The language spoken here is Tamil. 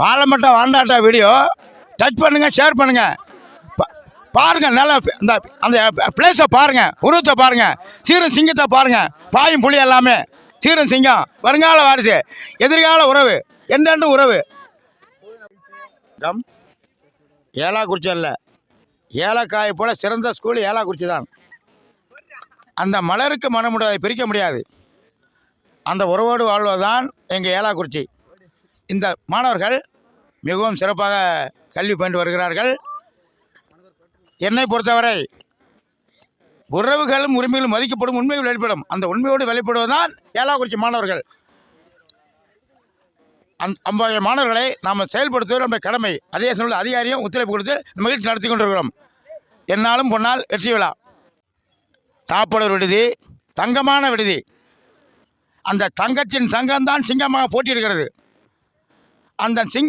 பாலமட்ட வாண்டாட்டா வீடியோ டச் பண்ணுங்க, ஷேர் பண்ணுங்க, பாருங்க. நல்லா இந்த அந்த பிளேஸை பாருங்க, உருவத்தை பாருங்க, சீரன் சிங்கத்தை பாருங்க. பாயும் புலி எல்லாமே சீரன் சிங்கம், வருங்கால வாரிசு, எதிர்கால உறவு, என்னென்று உறவு. ஏலாக்குறிச்சி அல்ல, ஏலக்காயை போல சிறந்த ஸ்கூல் ஏலாக்குறிச்சி தான். அந்த மலருக்கு மனமுடியாதை பிரிக்க முடியாது. அந்த உறவோடு வாழ்வதுதான் எங்கள் ஏலாக்குறிச்சி. இந்த மாணவர்கள் மிகவும் சிறப்பாக கல்வி பயின்று வருகிறார்கள். என்னை பொறுத்தவரை உறவுகளும் உரிமைகளும் மதிக்கப்படும், உண்மைகள் வெளிப்படும். அந்த உண்மையோடு வெளிப்படுவதுதான் ஏலாக்குறிச்சி மாணவர்கள். அவ்வகைய மாணவர்களை நாம் செயல்படுத்துவது நம்முடைய கடமை. அதே சமயத்தில் அதிகாரியும் ஒத்துழைப்பு கொடுத்து மகிழ்ச்சி நடத்தி கொண்டிருக்கிறோம். என்னாலும் பொன்னால் வெற்றி விழா. தாப்படர் விடுதி தங்கமான விடுதி. அந்த தங்கத்தின் தங்கம்தான் சிங்கமாக போட்டியிருக்கிறது. அந்த